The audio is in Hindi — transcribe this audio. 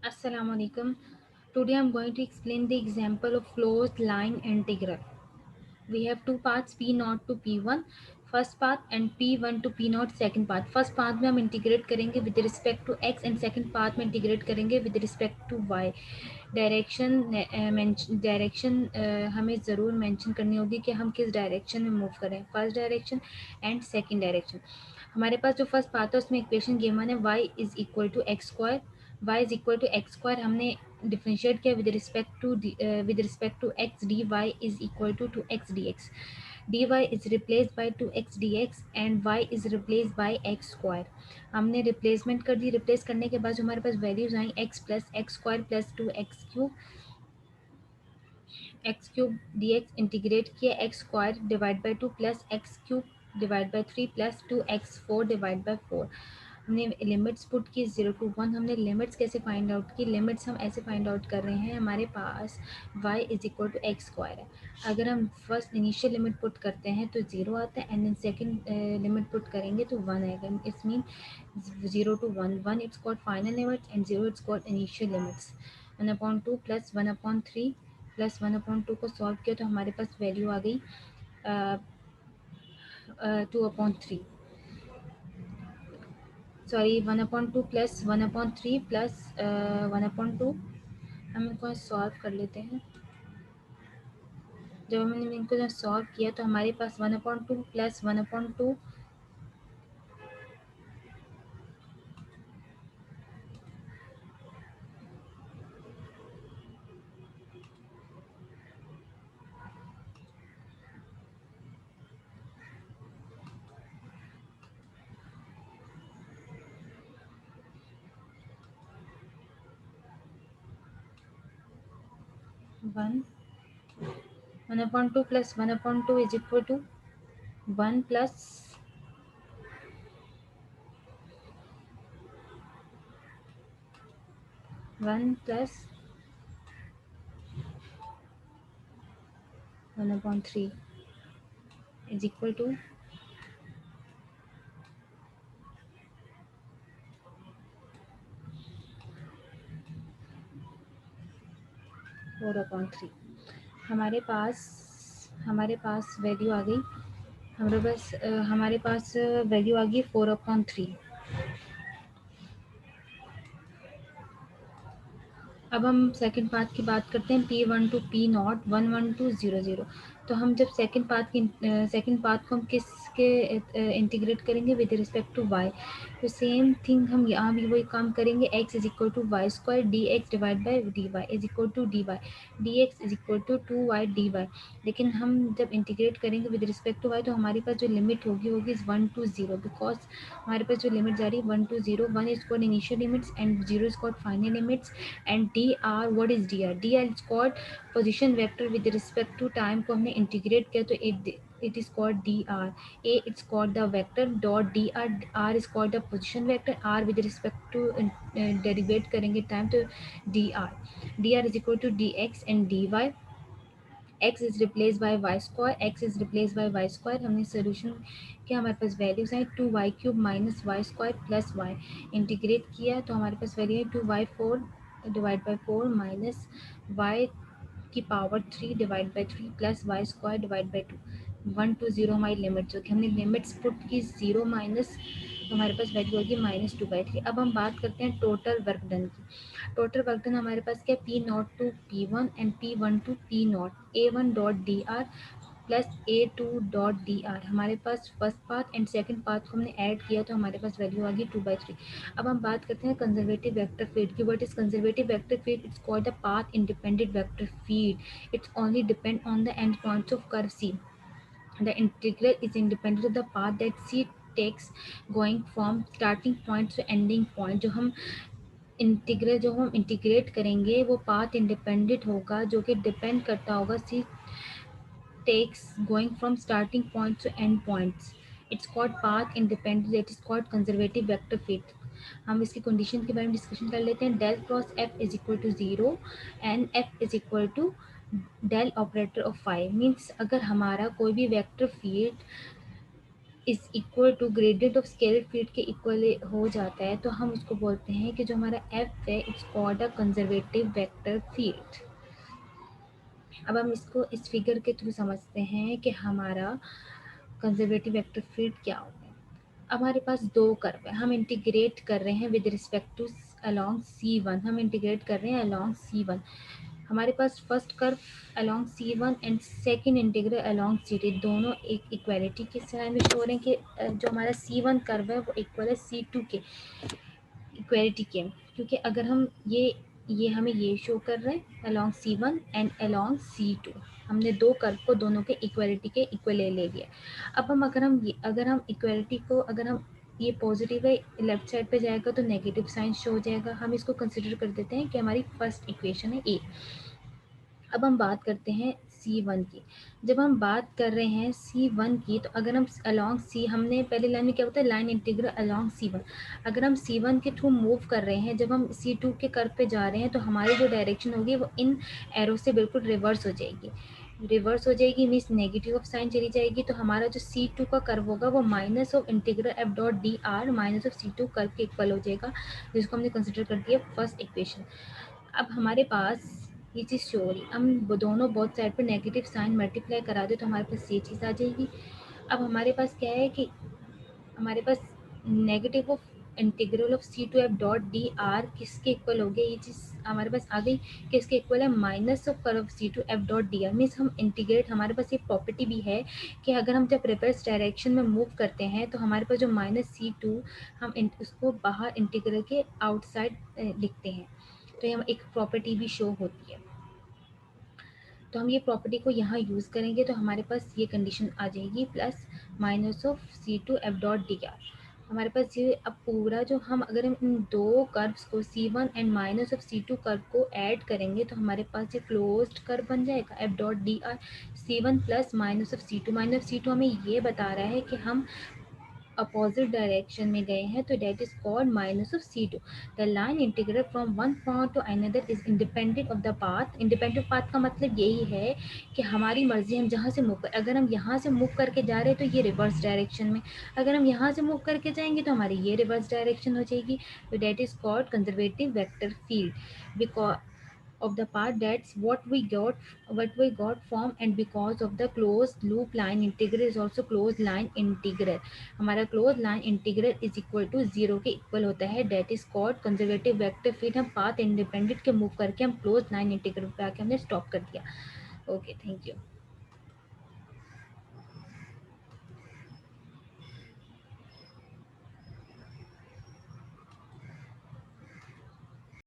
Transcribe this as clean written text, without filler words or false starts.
Assalamu alaikum. Today I'm going to explain the example of closed line integral. We have two paths P0 to P1 first path and P1 to P0 second path. First path में हम इंटीग्रेट करेंगे with respect to x and second path में इंटीग्रेट करेंगे with respect to y. Direction हमें ज़रूर मेंशन करनी होगी कि हम किस डायरेक्शन में मूव करें, first direction and second direction. हमारे पास जो फर्स्ट पाथ है उसमें इक्वेशन गिवन है y is equal to x square. y is equal to x square हमने डिफरेंशिएट किया with respect to x. dy is equal to x dx. dy is replaced by 2x dx and y is replaced by x square. हमने रिप्लेसमेंट कर दी. रिप्लेस करने के बाद जो हमारे पास वैल्यूज आई x plus x square plus 2x cube d x integrate किया x square divide by 2 plus x cube divide by 3 प्लस 2x4 डिवाइड बाई 4. हमने लिमिट्स पुट की 0 to 1. हमने लिमिट्स कैसे फाइंड आउट की? लिमिट्स हम ऐसे फाइंड आउट कर रहे हैं, हमारे पास y is equal to x square है. अगर हम फर्स्ट इनिशियल लिमिट पुट करते हैं तो 0 आता है and then second limit put करेंगे तो 1 आएगा. It's mean 0 to 1. 1 it's called final limits and 0 it's called initial limits. 1/2 plus 1/3 plus 1/2 को सॉल्व किया तो हमारे पास वैल्यू आ गई 2/3. Sorry 1/2 plus 1/3 plus 1/2. हम इनको सॉल्व कर लेते हैं. जब हमने इनको सॉल्व किया तो हमारे पास 1/2 plus 1/2 1. 1/2 plus 1/2 is equal to 1 plus 1 plus 1/3 is equal to 4/3. हमारे पास वैल्यू आ गई. हमारे पास वैल्यू आ गई 4/3. अब हम सेकंड पाथ की बात करते हैं. P1 to P0 1 1 2 0 0. तो हम जब सेकंड पाथ को हम किसके इंटीग्रेट करेंगे विद रिस्पेक्ट टू y. तो सेम थिंग हम यहाँ भी वही काम करेंगे. x is equal to y square d x divide by d y is equal to d y. D x is equal to 2y d y. लेकिन हम जब इंटीग्रेट करेंगे विद रिस्पेक्ट टू y तो हमारे पास जो लिमिट होगी 1 to 0. बिकॉज हमारे पास जो लिमिट जा रही है 1 to 0. 1 is called initial limits and 0 is called final limits. And dr, what is dr? dr is called position vector with respect to time को हमने इंटीग्रेट किया तो it is called dr. a it's called the vector dot dr. r is called the position vector. r with respect to derivate करेंगे time तो dr. dr is equal to dx and dy. x is replaced by y square. x is replaced by y square. हमने सोल्यूशन किया, हमारे पास वैल्यूज हैं 2y³ minus y square plus y. Integrate किया तो हमारे पास वैल्यू है 2y4 divide by 4 minus y की power 3 divide by 3 plus y square divide by 2. 1 to 0 हमारी लिमिट्स होगी. हमने लिमिट्स पुट की 0 माइनस तो हमारे पास वैल्यू होगी -2/3. अब हम बात करते हैं टोटल वर्क डन की. टोटल वर्क डन हमारे पास क्या P0 to P1 and P1 to P0. A1 dot d r plus A2 dot d r. हमारे पास first path and second path को हमने ऐड किया तो हमारे पास वैल्यू आ गई 2/3. अब हम बात करते हैं कंजर्वेटिव वेक्टर फील्ड की. What is conservative vector field? It's called the path independent vector field. It's only depend on the end points of curve C. The integral is independent of the path that C takes going from starting point to ending point. जो हम इंटीग्रेट करेंगे वो पाथ इंडिपेंडेंट होगा जो कि डिपेंड करता होगा C takes going from starting point to end points. It's called path independent. It is called conservative vector field. हम इसकी कंडीशन के बारे में डिस्कशन कर लेते हैं. Del cross F is equal to 0 and F is equal to del operator of phi. Means अगर हमारा कोई भी vector field is equal to gradient of scalar field के इक्वल हो जाता है, तो हम उसको बोलते हैं कि जो हमारा एफ है it's called a conservative vector field. अब हम इसको इस फिगर के थ्रू समझते हैं कि हमारा कंजर्वेटिव वेक्टर फील्ड क्या होगा। अब हमारे पास दो कर्व है, हम इंटीग्रेट कर रहे हैं with respect to along C1, हम इंटीग्रेट कर रहे हैं अलोंग C1। हमारे पास first curve along C1 and second integral along C2, दोनों एक इक्वालिटी के साइन में शो हो रहे हैं कि जो हमारा C1 कर्व है वो इक्वल है C2 के इक्वालिटी के, क्योंकि अगर हम ये हमें ये शो कर रहे हैं along C1 and along C2, हमने दो कर्व को दोनों के इक्वालिटी के इक्वल ले लिया। अब हम अगर हम इक्वालिटी को अगर हम ये पॉजिटिव है लेफ्ट साइड पे जाएगा तो नेगेटिव साइन शो हो जाएगा, हम इसको कंसिडर कर देते हैं कि हमारी फर्स्ट इक्वेशन है ए। अब हम बात करते हैं C1 की। जब हम बात कर रहे हैं C1 की, तो अगर हम अलोंग सी, हमने पहले लाइन में क्या होता है लाइन इंटीग्रल अलोंग C1, अगर हम C1 के थ्रू मूव कर रहे हैं, जब हम C2 के कर्व पे जा रहे हैं तो हमारी जो डायरेक्शन होगी वो इन एरो से बिल्कुल रिवर्स हो जाएगी। रिवर्स हो जाएगी मीन्स नेगेटिव ऑफ साइन चली जाएगी, तो हमारा जो C2 का कर्व होगा वो minus of integral F dot d are minus of C2 curve के इक्वल हो जाएगा, जिसको हमने कंसिडर कर दिया फर्स्ट इक्वेशन। अब हमारे पास ये चीज़ शो हो रही, हम दोनों बोथ साइड पर नेगेटिव साइन मल्टीप्लाई करा दे तो हमारे पास ये चीज़ आ जाएगी। अब हमारे पास क्या है कि हमारे पास negative of integral of C2 F dot d r किसके इक्वल हो गया, ये चीज़ हमारे पास आ गई, किसके इक्वल है minus of curve C2 F dot d are. Means हम इंटीग्रेट, हमारे पास ये प्रॉपर्टी भी है कि अगर हम जब रिवर्स डायरेक्शन में मूव करते हैं तो हमारे पास जो माइनस C2 हम उसको बाहर इंटीग्रल के आउटसाइड लिखते हैं, तो ये एक प्रॉपर्टी भी शो होती है। तो हम ये प्रॉपर्टी को यहाँ यूज़ करेंगे तो हमारे पास ये कंडीशन आ जाएगी plus minus of C2 F dot d r. हमारे पास ये अब पूरा जो हम अगर हम इन दो कर्व्स को C1 and minus of C2 curve को ऐड करेंगे तो हमारे पास ये क्लोज्ड कर्व बन जाएगा F dot d are C1 plus minus of C2। Minus of C2 हमें ये बता रहा है कि हम अपोजिट डायरेक्शन में गए हैं, तो that is called minus of C2। The line integral from one point to another is independent of the path. Independent path का मतलब यही है कि हमारी मर्जी, हम जहाँ से मूव कर, अगर हम यहाँ से मूव करके जा रहे हैं तो ये रिवर्स डायरेक्शन में, अगर हम यहाँ से मूव करके जाएंगे तो हमारी ये रिवर्स डायरेक्शन हो जाएगी। तो that is called conservative vector field because of the part, that's what we got from, and because of the closed loop line integral is also closed line integral। हमारा closed line integral is equal to 0 के इक्वल होता है, that is called conservative vector field। हम path independent के मूव करके हम closed line integral पे आके हमने स्टॉप कर दिया। Okay, thank you.